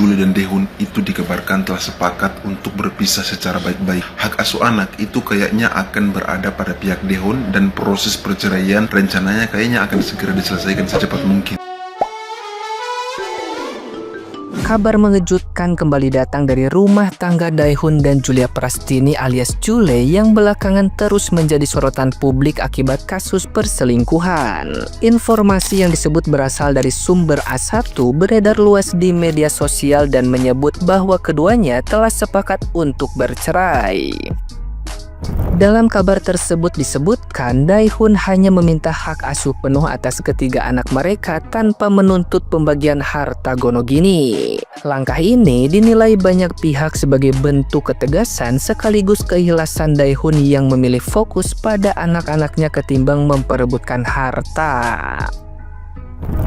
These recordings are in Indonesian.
Jule dan Daehoon itu dikabarkan telah sepakat untuk berpisah secara baik-baik. Hak asuh anak itu kayaknya akan berada pada pihak Daehoon dan proses perceraian rencananya kayaknya akan segera diselesaikan secepat mungkin. Kabar mengejutkan kembali datang dari rumah tangga Daehoon dan Julia Prastini alias Jule yang belakangan terus menjadi sorotan publik akibat kasus perselingkuhan. Informasi yang disebut berasal dari sumber A1 beredar luas di media sosial dan menyebut bahwa keduanya telah sepakat untuk bercerai. Dalam kabar tersebut disebutkan Daehoon hanya meminta hak asuh penuh atas ketiga anak mereka tanpa menuntut pembagian harta gonogini. Langkah ini dinilai banyak pihak sebagai bentuk ketegasan sekaligus keikhlasan Daehoon yang memilih fokus pada anak-anaknya ketimbang memperebutkan harta.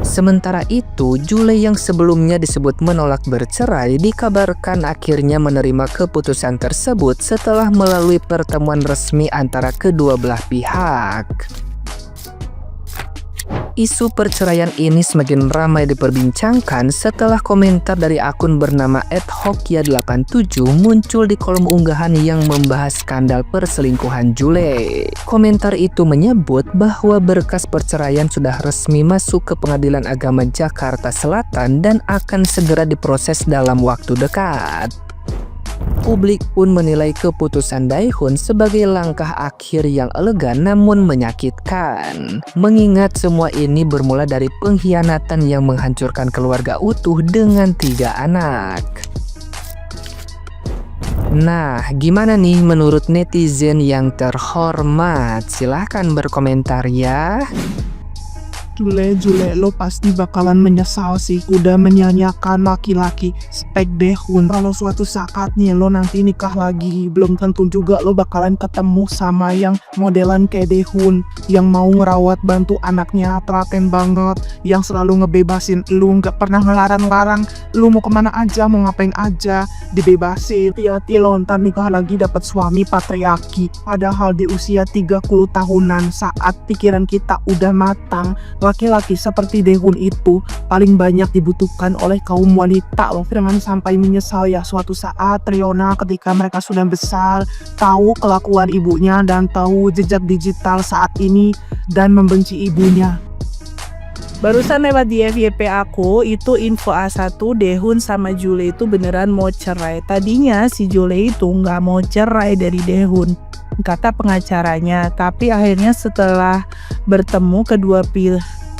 Sementara itu, Jule yang sebelumnya disebut menolak bercerai dikabarkan akhirnya menerima keputusan tersebut setelah melalui pertemuan resmi antara kedua belah pihak. Isu perceraian ini semakin ramai diperbincangkan setelah komentar dari akun bernama @hokia87 muncul di kolom unggahan yang membahas skandal perselingkuhan Jule. Komentar itu menyebut bahwa berkas perceraian sudah resmi masuk ke Pengadilan Agama Jakarta Selatan dan akan segera diproses dalam waktu dekat. Publik pun menilai keputusan Daehoon sebagai langkah akhir yang elegan namun menyakitkan. Mengingat semua ini bermula dari pengkhianatan yang menghancurkan keluarga utuh dengan 3 anak. Nah, gimana nih menurut netizen yang terhormat? Silahkan berkomentar ya. Jule, lo pasti bakalan menyesal sih udah menyanyiakan laki-laki spek Daehoon. Kalau suatu saat nih lo nanti nikah lagi, belum tentu juga lo bakalan ketemu sama yang modelan kayak Daehoon, yang mau ngerawat bantu anaknya, telaten banget, yang selalu ngebebasin lu, gak pernah ngelarang-larang lu mau kemana aja, mau ngapain aja, dibebasin. Hati-hati lo ntar nikah lagi dapat suami patriarki. Padahal di usia 30 tahunan saat pikiran kita udah matang, laki-laki seperti Daehoon itu paling banyak dibutuhkan oleh kaum wanita loh. Jangan sampai menyesal ya suatu saat Riona ketika mereka sudah besar, tahu kelakuan ibunya dan tahu jejak digital saat ini dan membenci ibunya. Barusan lewat di FYP aku, itu info A1 Daehoon sama Jule itu beneran mau cerai. Tadinya si Jule itu nggak mau cerai dari Daehoon, kata pengacaranya. Tapi akhirnya setelah bertemu kedua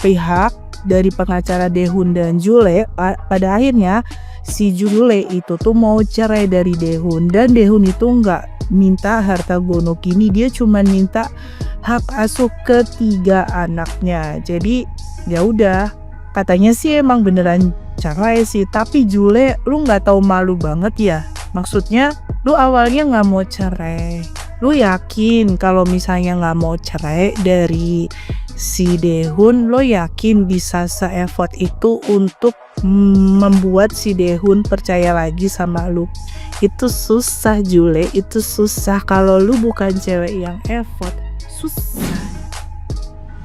pihak dari pengacara Daehoon dan Jule, pada akhirnya si Jule itu tuh mau cerai dari Daehoon. Dan Daehoon itu nggak minta harta gonogini, dia cuma minta hak asuh ketiga anaknya. Jadi ya udah, katanya sih emang beneran cerai sih. Tapi Jule, lu nggak tahu malu banget ya? Maksudnya lu awalnya nggak mau cerai, lu yakin kalau misalnya nggak mau cerai dari si Daehoon, lo yakin bisa se-effort itu untuk membuat si Daehoon percaya lagi sama lu? Itu susah Jule, itu susah. Kalau lu bukan cewek yang effort, susah.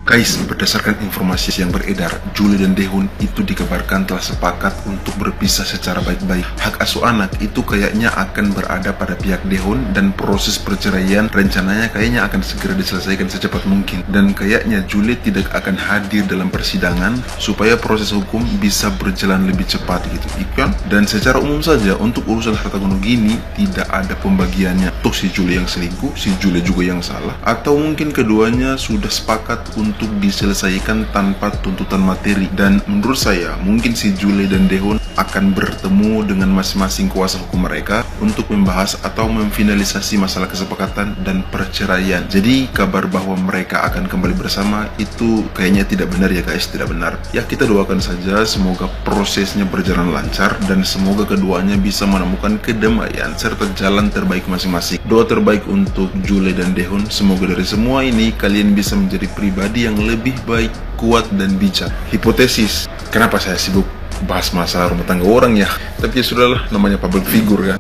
Guys, berdasarkan informasi yang beredar, Jule dan Daehoon itu dikabarkan telah sepakat untuk berpisah secara baik-baik. Hak asuh anak itu kayaknya akan berada pada pihak Daehoon dan proses perceraian rencananya kayaknya akan segera diselesaikan secepat mungkin. Dan kayaknya Jule tidak akan hadir dalam persidangan supaya proses hukum bisa berjalan lebih cepat gitu, ikan. Dan secara umum saja untuk urusan harta gonogini tidak ada pembagiannya. Tuh si Jule yang selingkuh, si Jule juga yang salah, atau mungkin keduanya sudah sepakat untuk diselesaikan tanpa tuntutan materi. Dan menurut saya mungkin si Jule dan Daehoon akan bertemu dengan masing-masing kuasa hukum mereka untuk membahas atau memfinalisasi masalah kesepakatan dan perceraian. Jadi kabar bahwa mereka akan kembali bersama itu kayaknya tidak benar ya guys, tidak benar. Ya kita doakan saja semoga prosesnya berjalan lancar dan semoga keduanya bisa menemukan kedamaian serta jalan terbaik masing-masing. Doa terbaik untuk Jule dan Daehoon, semoga dari semua ini kalian bisa menjadi pribadi yang lebih baik, kuat dan bijak. Hipotesis, kenapa saya sibuk bahas masalah rumah tangga orang ya? Tapi ya sudahlah, namanya public figure kan.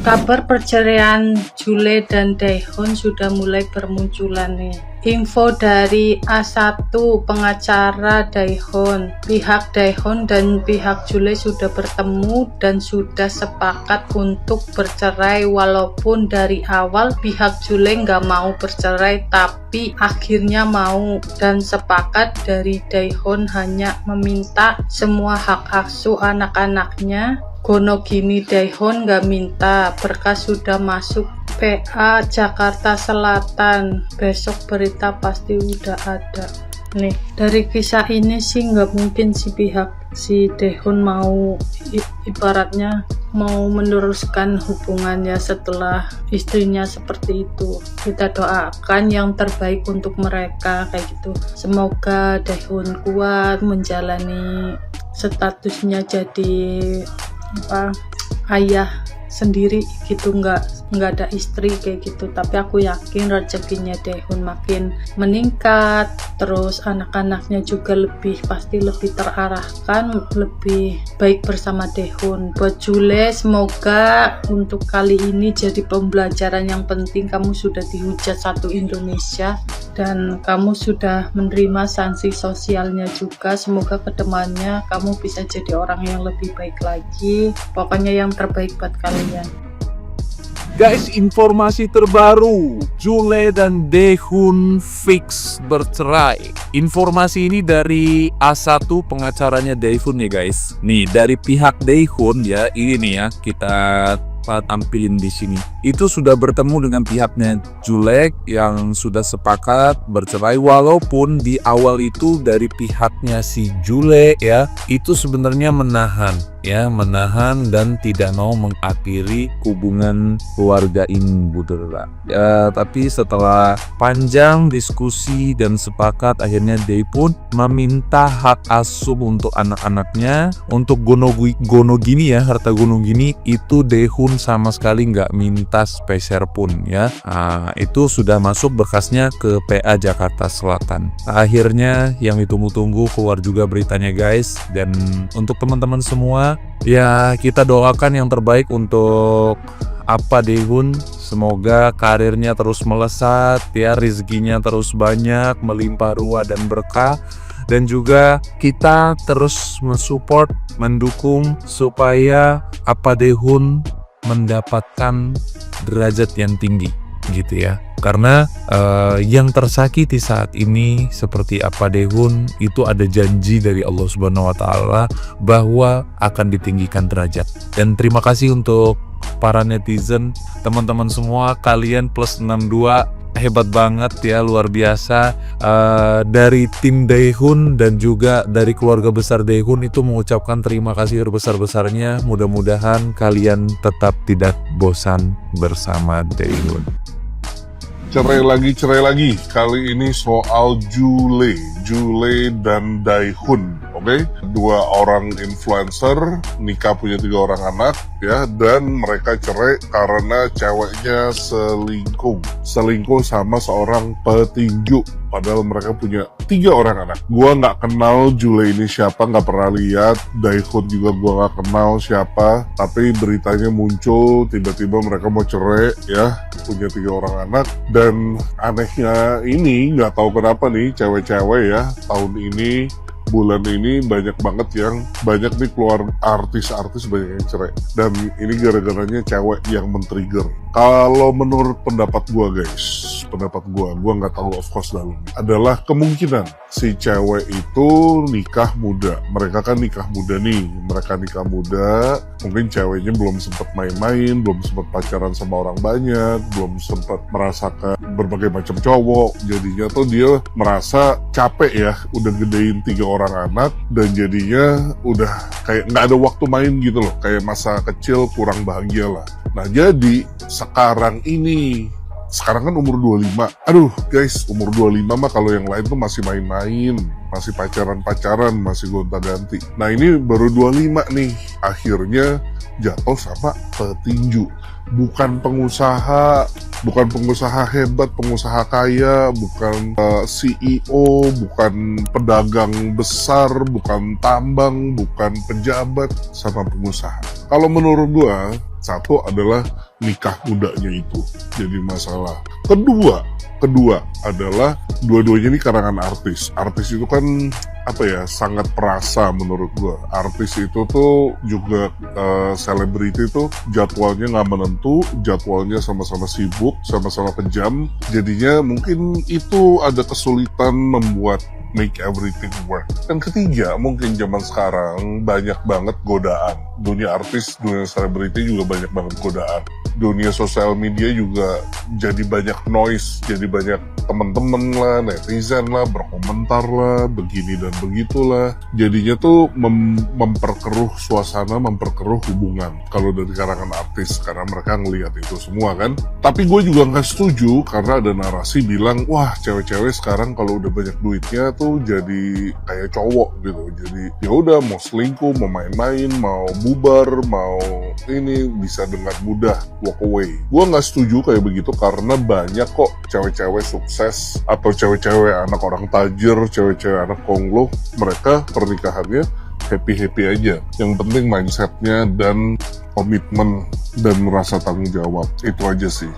Kabar perceraian Jule dan Daehoon sudah mulai bermunculan nih. Info dari A1 pengacara Daehon. Pihak Daehon dan pihak Jule sudah bertemu dan sudah sepakat untuk bercerai, walaupun dari awal pihak Jule nggak mau bercerai tapi akhirnya mau, dan sepakat dari Daehon hanya meminta semua hak asuh anak-anaknya. Gonogini Daehon nggak minta, berkas sudah masuk PA Jakarta Selatan, besok berita pasti udah ada. Nih, dari kisah ini sih nggak mungkin si pihak si Daehon mau ibaratnya mau meneruskan hubungannya setelah istrinya seperti itu. Kita doakan yang terbaik untuk mereka kayak gitu. Semoga Daehon kuat menjalani statusnya jadi ayah sendiri gitu, nggak ada istri kayak gitu. Tapi aku yakin rezekinya Daehon makin meningkat, terus anak-anaknya juga pasti lebih terarahkan, lebih baik bersama Daehon. Buat Jule, semoga untuk kali ini jadi pembelajaran yang penting. Kamu sudah dihujat satu Indonesia dan kamu sudah menerima sanksi sosialnya juga. Semoga kedepannya kamu bisa jadi orang yang lebih baik lagi. Pokoknya yang terbaik buat kalian. Guys, informasi terbaru, Jule dan Daehon fix bercerai. Informasi ini dari A1 pengacaranya Daehon ya guys. Nih dari pihak Daehon ya, ini nih ya kita tampilin di sini. Itu sudah bertemu dengan pihaknya Jule yang sudah sepakat bercerai, walaupun di awal itu dari pihaknya si Jule ya itu sebenarnya menahan dan tidak mau mengakhiri hubungan keluarga ini Budera. Ya, tapi setelah panjang diskusi dan sepakat, akhirnya Daehon meminta hak asuh untuk anak-anaknya. Untuk Gonogini ya, harta Gonogini itu Daehon sama sekali nggak minta speser pun ya. Nah, itu sudah masuk berkasnya ke PA Jakarta Selatan. Akhirnya yang ditunggu-tunggu keluar juga beritanya guys. Dan untuk teman-teman semua, ya kita doakan yang terbaik untuk Daehon. Semoga karirnya terus melesat ya, rezekinya terus banyak, melimpah ruah dan berkah. Dan juga kita terus mensupport, mendukung supaya Daehon mendapatkan derajat yang tinggi gitu ya. Karena yang tersakiti saat ini seperti Daehon itu ada janji dari Allah Subhanahu wa taala bahwa akan ditinggikan derajat. Dan terima kasih untuk para netizen, teman-teman semua, kalian plus 62 hebat banget ya, luar biasa. Dari tim Daehon dan juga dari keluarga besar Daehon itu mengucapkan terima kasih besar-besarnya. Mudah-mudahan kalian tetap tidak bosan bersama Daehon. Cerai lagi. Kali ini soal Jule dan Daehon. Oke, dua orang influencer nikah, punya 3 orang anak ya, dan mereka cerai karena ceweknya selingkuh sama seorang petinju. Padahal mereka punya 3 orang anak. Gua nggak kenal Jule ini siapa, nggak pernah lihat. Daehon juga gua nggak kenal siapa. Tapi beritanya muncul, tiba-tiba mereka mau cerai ya, punya 3 orang anak. Dan anehnya ini, nggak tahu kenapa nih cewek-cewek ya tahun ini, bulan ini banyak nih keluar artis-artis banyak yang cerai. Dan ini gara-garanya cewek yang men-trigger. Kalau menurut pendapat gua guys, gua nggak tahu of course dalamnya, adalah kemungkinan si cewek itu nikah muda. Mereka kan nikah muda nih, mungkin ceweknya belum sempat main-main, belum sempat pacaran sama orang banyak, belum sempat merasakan berbagai macam cowok. Jadinya tuh dia merasa capek ya, udah gedein 3 orang anak, dan jadinya udah kayak nggak ada waktu main gitu loh, kayak masa kecil kurang bahagia lah. Nah jadi sekarang kan umur 25. Aduh guys, umur 25 mah kalau yang lain tuh masih main-main, masih pacaran-pacaran, masih gonta-ganti. Nah ini baru 25 nih, akhirnya jatuh sama petinju. Bukan pengusaha hebat, pengusaha kaya, bukan CEO, bukan pedagang besar, bukan tambang, bukan pejabat, sama pengusaha. Kalau menurut gua, satu adalah nikah mudanya itu jadi masalah. Kedua, kedua adalah dua-duanya ini karangan artis. Artis itu kan sangat perasa menurut gue. Artis itu tuh juga selebriti tuh jadwalnya nggak menentu, jadwalnya sama-sama sibuk, sama-sama kejam. Jadinya mungkin itu ada kesulitan membuat make everything work. Dan ketiga, mungkin zaman sekarang banyak banget godaan. Dunia artis, dunia selebriti juga banyak banget godaan. Dunia sosial media juga jadi banyak noise, jadi banyak temen-temen lah, netizen lah, berkomentar lah, begini dan begitulah. Jadinya tuh memperkeruh suasana, memperkeruh hubungan. Kalau dari karangan artis, karena mereka ngelihat itu semua kan. Tapi gue juga nggak setuju karena ada narasi bilang, wah cewek-cewek sekarang kalau udah banyak duitnya tuh jadi kayak cowok gitu. Jadi ya udah mau selingkuh, mau main-main, mau bubar, mau ini bisa dengan mudah walk away. Gue nggak setuju kayak begitu karena banyak kok cewek-cewek sukses atau cewek-cewek anak orang tajir, cewek-cewek anak konglo, mereka pernikahannya happy-happy aja. Yang penting mindsetnya dan komitmen dan merasa tanggung jawab. Itu aja sih.